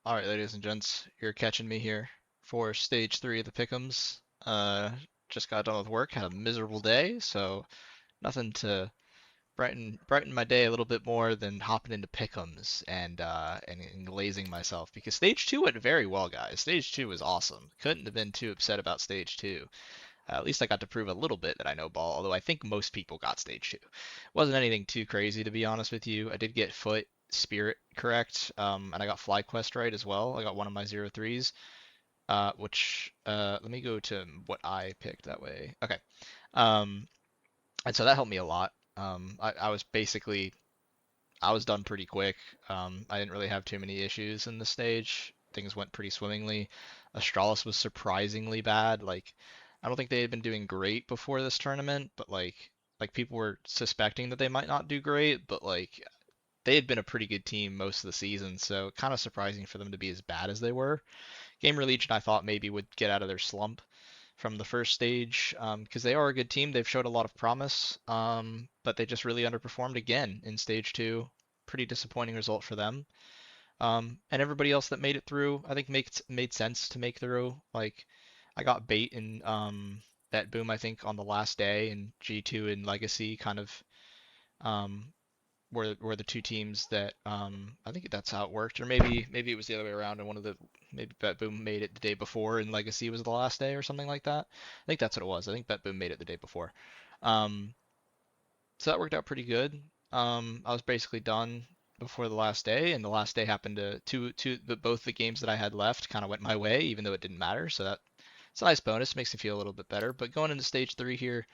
All right, ladies and gents, you're catching me here for stage three of the Pickems. Just got done with work, had a miserable day, so nothing to brighten my day a little bit more than hopping into Pickems and glazing myself because stage two went very well, guys. Stage two was awesome. Couldn't have been too upset about stage two. At least I got to prove a little bit that I know ball, although I think most people got stage two. Wasn't anything too crazy, to be honest with you. I did get foot, spirit correct, and I got fly quest right as well. I got one of my 0-3s, let me go to what I picked that way. Okay. Um, and so that helped me a lot. I was basically, I was done pretty quick. I didn't really have too many issues in the stage. Things went pretty swimmingly. Astralis was surprisingly bad. Like, I don't think they had been doing great before this tournament, but like people were suspecting that they might not do great, but like they had been a pretty good team most of the season, so kind of surprising for them to be as bad as they were. Gamer Legion, I thought maybe would get out of their slump from the first stage because they are a good team. They've showed a lot of promise, but they just really underperformed again in stage two. Pretty disappointing result for them. And everybody else that made it through, I think made sense to make through. Like I got bait in that boom, I think on the last day, and G2 and Legacy kind of um, were the two teams that I think that's how it worked, or maybe it was the other way around, and maybe Bet Boom made it the day before, and Legacy was the last day or something like that. I think that's what it was. I think Bet Boom made it the day before. Um, so that worked out pretty good. I was basically done before the last day, and the last day happened to both the games that I had left kind of went my way, even though it didn't matter. So that it's a nice bonus, makes me feel a little bit better. But going into stage three here,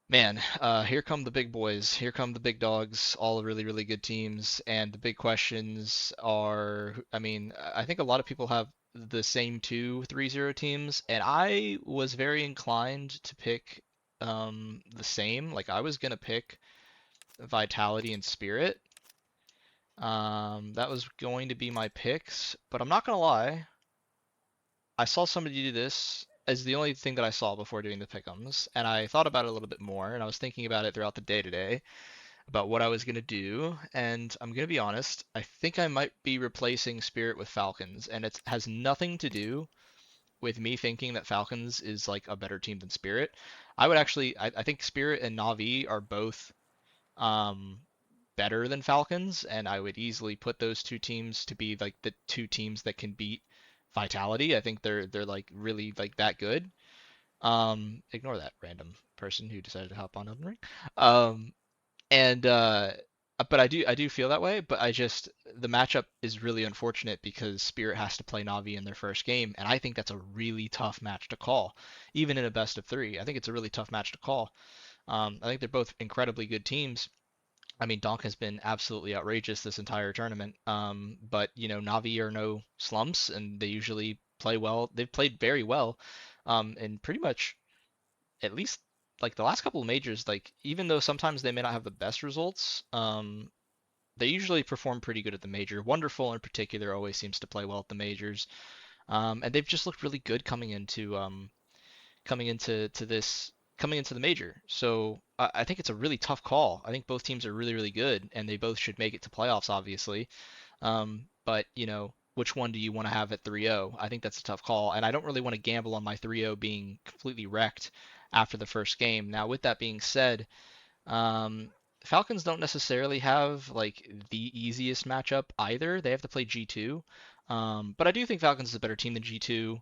man, here come the big boys. Here come the big dogs, all really, really good teams. And the big questions are, I mean, I think a lot of people have the same two 3-0 teams, and I was very inclined to pick the same. Like I was gonna pick Vitality and Spirit. That was going to be my picks, but I'm not gonna lie. I saw somebody do this as the only thing that I saw before doing the pick'ems, and I thought about it a little bit more, and I was thinking about it throughout the day today about what I was gonna do, and I'm gonna be honest, I think I might be replacing Spirit with Falcons, and it has nothing to do with me thinking that Falcons is like a better team than Spirit. I think Spirit and Na'Vi are both um, better than Falcons, and I would easily put those two teams to be like the two teams that can beat Vitality. I think they're like really like that good. Ignore that random person who decided to hop on Elden Ring. Um, and but I do feel that way, but the matchup is really unfortunate because Spirit has to play Navi in their first game, and I think that's a really tough match to call, even in a best of three. I think it's a really tough match to call. I think they're both incredibly good teams. I mean, Donk has been absolutely outrageous this entire tournament. But Navi are no slumps, and they usually play well. They've played very well, and pretty much at least like the last couple of majors. Like even though sometimes they may not have the best results, they usually perform pretty good at the major. Wonderful in particular always seems to play well at the majors, and they've just looked really good coming into to this coming into the major. So I think it's a really tough call. I think both teams are really really good, and they both should make it to playoffs, obviously. But which one do you want to have at 3-0? I think that's a tough call, and I don't really want to gamble on my 3-0 being completely wrecked after the first game. Now, with that being said, um, Falcons don't necessarily have like the easiest matchup either. They have to play G2. But I do think Falcons is a better team than G2.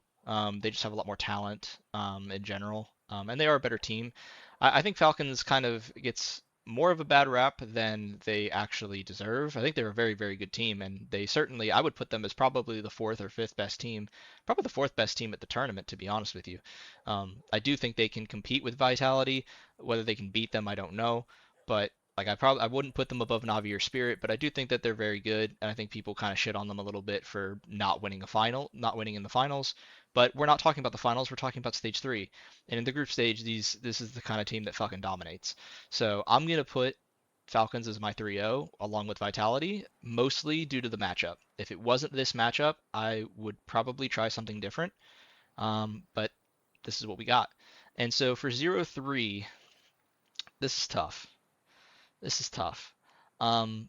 They just have a lot more talent in general, and they are a better team. I think Falcons kind of gets more of a bad rap than they actually deserve. I think they're a very, very good team, and they certainly, I would put them as probably the fourth or fifth best team, probably the fourth best team at the tournament, to be honest with you. I do think they can compete with Vitality. Whether they can beat them, I don't know, but like I wouldn't put them above Navi or Spirit, but I do think that they're very good, and I think people kind of shit on them a little bit for not winning in the finals. But we're not talking about the finals, we're talking about stage three. And in the group stage, this is the kind of team that fucking dominates. So I'm gonna put Falcons as my 3-0 along with Vitality, mostly due to the matchup. If it wasn't this matchup, I would probably try something different. But this is what we got. And so for 0-3, this is tough. This is tough. Um,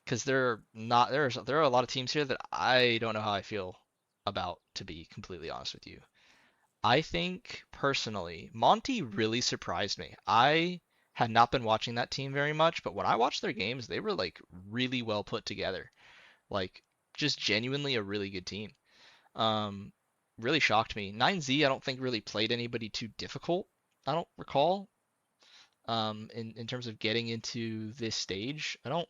because there are a lot of teams here that I don't know how I feel about, to be completely honest with you. I think personally, Monty really surprised me. I had not been watching that team very much, but when I watched their games, they were like really well put together. Like just genuinely a really good team. Um, Really shocked me. 9Z I don't think really played anybody too difficult. I don't recall. In terms of getting into this stage, I don't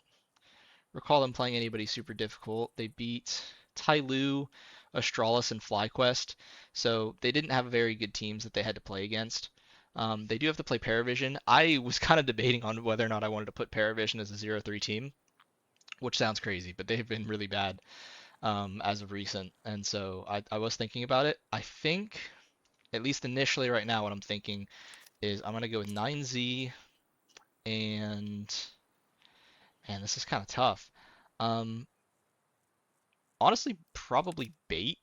recall them playing anybody super difficult. They beat Tyloo, Astralis, and FlyQuest, so they didn't have very good teams that they had to play against. They do have to play Paravision. I was kind of debating on whether or not I wanted to put Paravision as a 0-3 team, which sounds crazy, but they've been really bad as of recent, and so I was thinking about it. I think, at least initially right now, what I'm thinking is I'm going to go with 9Z and, man, this is kind of tough. Um, Honestly, probably Bait.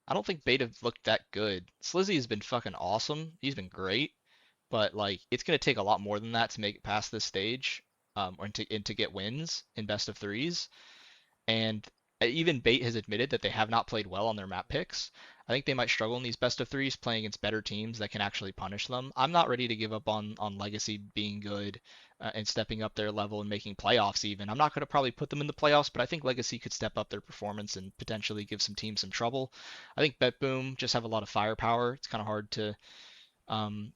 I don't think Bait have looked that good. Slizzy has been fucking awesome. He's been great, but like it's gonna take a lot more than that to make it past this stage, or and to get wins in best of threes. And even Bait has admitted that they have not played well on their map picks. I think they might struggle in these best of threes playing against better teams that can actually punish them. I'm not ready to give up on Legacy being good and stepping up their level and making playoffs even. I'm not going to probably put them in the playoffs, but I think Legacy could step up their performance and potentially give some teams some trouble. I think Bet Boom just have a lot of firepower. It's kind of hard to um,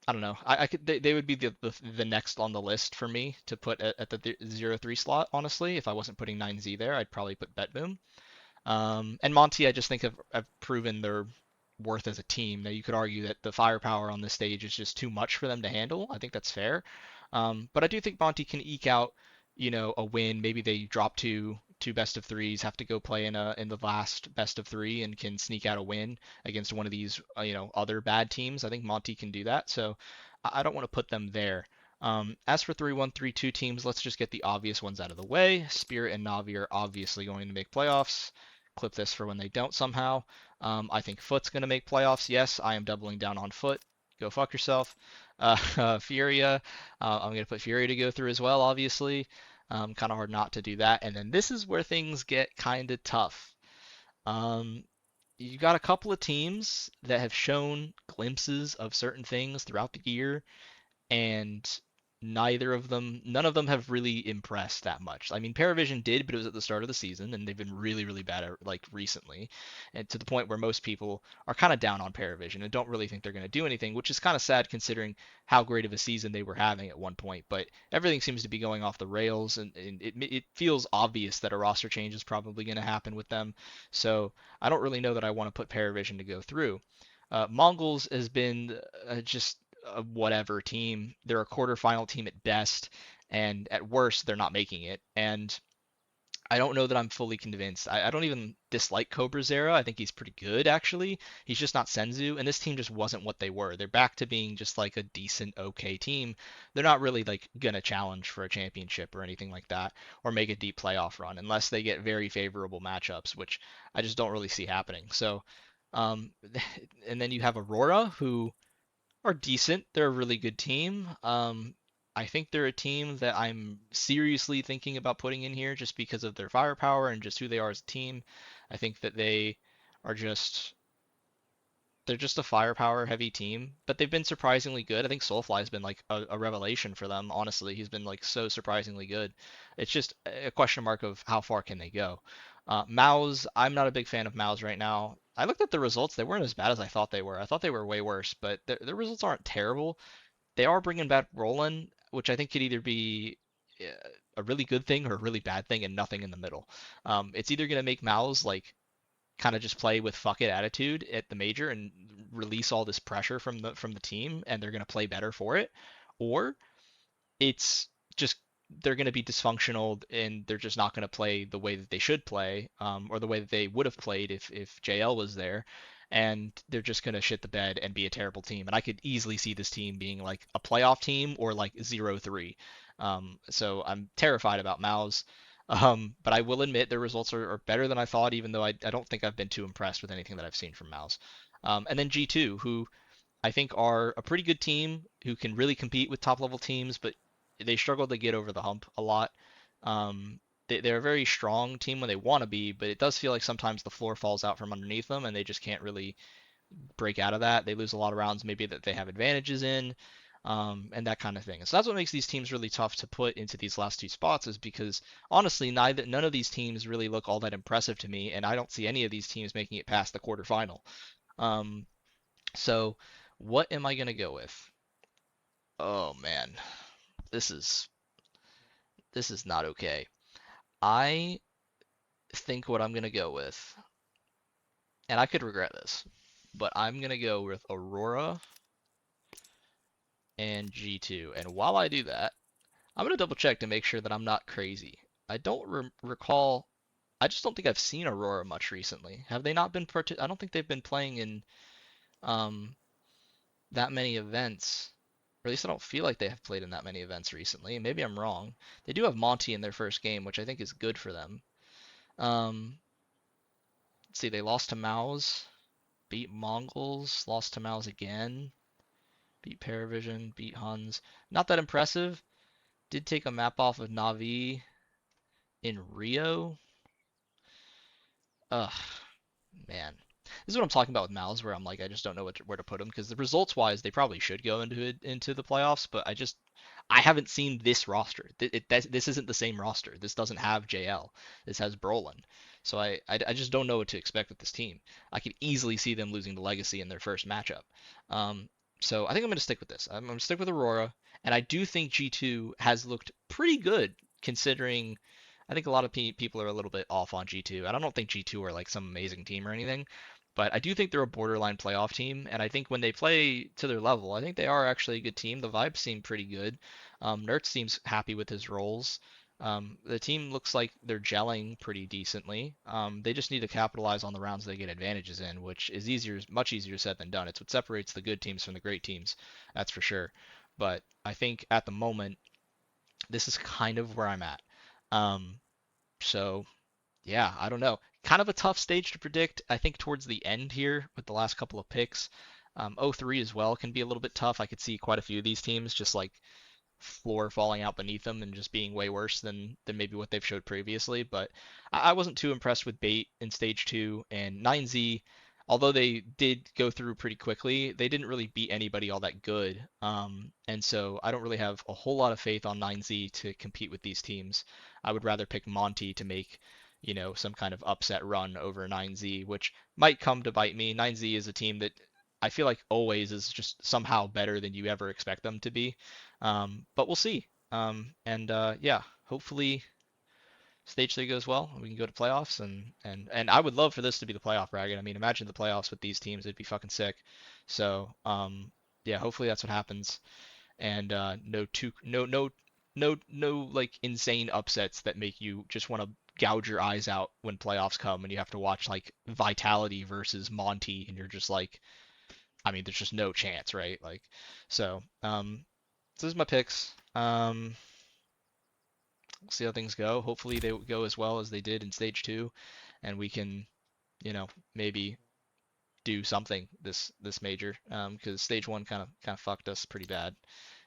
I don't know. I could they would be the next on the list for me to put at the 0-3 slot. Honestly, if I wasn't putting 9Z there, I'd probably put BetBoom. And Monty, I just think have proven their worth as a team. Now you could argue that the firepower on this stage is just too much for them to handle. I think that's fair. But I do think Monty can eke out, a win. Maybe they drop two best of threes, have to go play in the last best of three, and can sneak out a win against one of these other bad teams. I think Monty can do that. So I don't want to put them there. As for 3-1-3-2 teams, let's just get the obvious ones out of the way. Spirit and Navi are obviously going to make playoffs. Clip this for when they don't somehow. I think Foot's going to make playoffs. Yes, I am doubling down on Foot. Go fuck yourself. Furia, I'm going to put Furia to go through as well, obviously. Kind of hard not to do that. And then this is where things get kind of tough. Um, you got a couple of teams that have shown glimpses of certain things throughout the year, and none of them have really impressed that much. I mean, Paravision did, but it was at the start of the season, and they've been really, really bad like recently, and to the point where most people are kind of down on Paravision and don't really think they're going to do anything, which is kind of sad considering how great of a season they were having at one point. But everything seems to be going off the rails, and it feels obvious that a roster change is probably going to happen with them. So I don't really know that I want to put Paravision to go through. Mongols has been just a whatever team. They're a quarterfinal team at best, and at worst, they're not making it. And I don't know that I'm fully convinced. I don't even dislike Cobra Zera. I think he's pretty good, actually. He's just not Senzu, and this team just wasn't what they were. They're back to being just like a decent, okay team. They're not really like gonna challenge for a championship or anything like that, or make a deep playoff run unless they get very favorable matchups, which I just don't really see happening. So, um, and then you have Aurora, who are decent. They're a really good team. I think they're a team that I'm seriously thinking about putting in here just because of their firepower and just who they are as a team. I think that are just they're just a firepower heavy team, but they've been surprisingly good. I think Soulfly has been like a revelation for them. Honestly, he's been like so surprisingly good. It's just a question mark of how far can they go. Maus, I'm not a big fan of Maus right now. I looked at the results; they weren't as bad as I thought they were. I thought they were way worse, but their results aren't terrible. They are bringing back Roland, which I think could either be a really good thing or a really bad thing, and nothing in the middle. It's either going to make Maus like kind of just play with fuck it attitude at the major and release all this pressure from the team, and they're going to play better for it, or it's just they're going to be dysfunctional and they're just not going to play the way that they should play, or the way that they would have played if JL was there, and they're just going to shit the bed and be a terrible team. And I could easily see this team being like a playoff team or like 0-3. So I'm terrified about Maus. But I will admit their results are better than I thought, even though I don't think I've been too impressed with anything that I've seen from Maus. And then G2, who I think are a pretty good team who can really compete with top level teams, but they struggle to get over the hump a lot. They're a very strong team when they want to be, but it does feel like sometimes the floor falls out from underneath them and they just can't really break out of that. They lose a lot of rounds maybe that they have advantages in, and that kind of thing. So that's what makes these teams really tough to put into these last two spots is because honestly, none of these teams really look all that impressive to me, and I don't see any of these teams making it past the quarterfinal. Um, so what am I gonna go with? Oh man, this is this is not okay. I think what I'm gonna go with, and I could regret this, but I'm gonna go with Aurora and G2. And while I do that, I'm gonna double check to make sure that I'm not crazy. I don't recall. I just don't think I've seen Aurora much recently. Have they not been I don't think they've been playing in um that many events. Or at least I don't feel like they have played in that many events recently. Maybe I'm wrong. They do have Monty in their first game, which I think is good for them. Let's see, they lost to Maus, beat Mongols, lost to Maus again, beat Paravision, beat Huns. Not that impressive. Did take a map off of Navi in Rio. Ugh, man. This is what I'm talking about with Maus, where I'm like, I just don't know where to put them because the results wise, they probably should go into the playoffs, but I haven't seen this roster. This isn't the same roster. This doesn't have JL. This has Brolin. So I just don't know what to expect with this team. I could easily see them losing the Legacy in their first matchup. Um, so I think I'm going to stick with this. I'm going to stick with Aurora, and I do think G2 has looked pretty good considering. I think a lot of people are a little bit off on G2. I don't think G2 are like some amazing team or anything, but I do think they're a borderline playoff team, and I think when they play to their level, I think they are actually a good team. The vibes seem pretty good. Nert seems happy with his roles. The team looks like they're gelling pretty decently. They just need to capitalize on the rounds they get advantages in, which is much easier said than done. It's what separates the good teams from the great teams, that's for sure. But I think at the moment, this is kind of where I'm at. Um, so yeah, I don't know. Kind of a tough stage to predict. I think towards the end here with the last couple of picks, 03 as well can be a little bit tough. I could see quite a few of these teams just like floor falling out beneath them and just being way worse than maybe what they've showed previously. But I wasn't too impressed with Bait in stage two and 9Z. Although they did go through pretty quickly, they didn't really beat anybody all that good. And so I don't really have a whole lot of faith on 9Z to compete with these teams. I would rather pick Monty to make, some kind of upset run over 9Z, which might come to bite me. 9Z is a team that I feel like always is just somehow better than you ever expect them to be. But we'll see. And yeah, hopefully stage three goes well. We can go to playoffs, and I would love for this to be the playoff bracket. I mean, imagine the playoffs with these teams; it'd be fucking sick. So yeah, hopefully that's what happens. And no like insane upsets that make you just want to gouge your eyes out when playoffs come and you have to watch like Vitality versus Monty, and you're just like, I mean, there's just no chance, right? Like, so this is my picks. We'll see how things go. Hopefully they go as well as they did in stage two, and we can, maybe do something this major. Because stage one kind of fucked us pretty bad.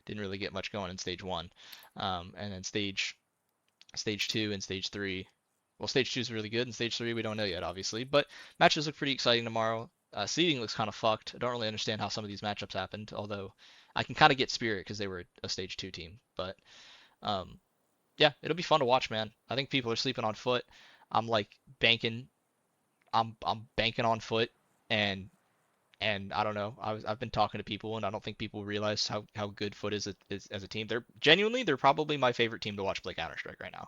Didn't really get much going in stage one, and then stage two and stage three. Well, stage two is really good, and stage three we don't know yet, obviously. But matches look pretty exciting tomorrow. Seeding looks kind of fucked. I don't really understand how some of these matchups happened, although I can kind of get Spirit because they were a stage two team. But um, yeah, it'll be fun to watch, man. I think people are sleeping on Foot. I'm like banking. I'm banking on Foot, and I don't know. I've been talking to people, and I don't think people realize how good Foot is as a team. They're probably my favorite team to watch play Counter Strike right now.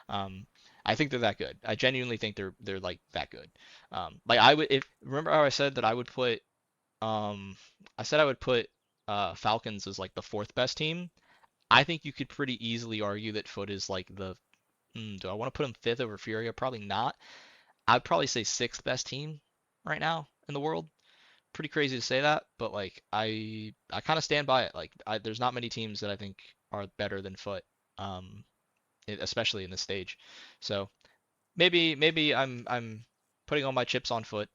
Um, I think they're that good. I genuinely think they're like that good. Like I would if remember how I said that I would put I said I would put Falcons as like the fourth best team. I think you could pretty easily argue that Foot is like do I want to put him fifth over Furia? Probably not. I'd probably say sixth best team right now in the world. Pretty crazy to say that, but like I kind of stand by it. Like there's not many teams that I think are better than Foot, um, especially in this stage. So maybe I'm putting all my chips on Foot,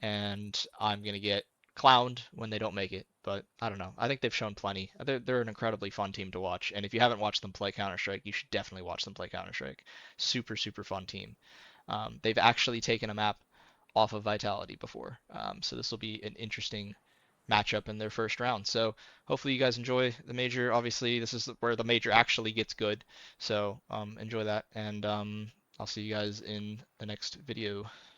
and I'm gonna get clowned when they don't make it, but I don't know. I think they've shown plenty. They're an incredibly fun team to watch, and if you haven't watched them play Counter-Strike, you should definitely watch them play Counter-Strike. Super, super fun team. They've actually taken a map off of Vitality before, so this will be an interesting matchup in their first round. So hopefully you guys enjoy the major. Obviously, this is where the major actually gets good, so enjoy that, and I'll see you guys in the next video.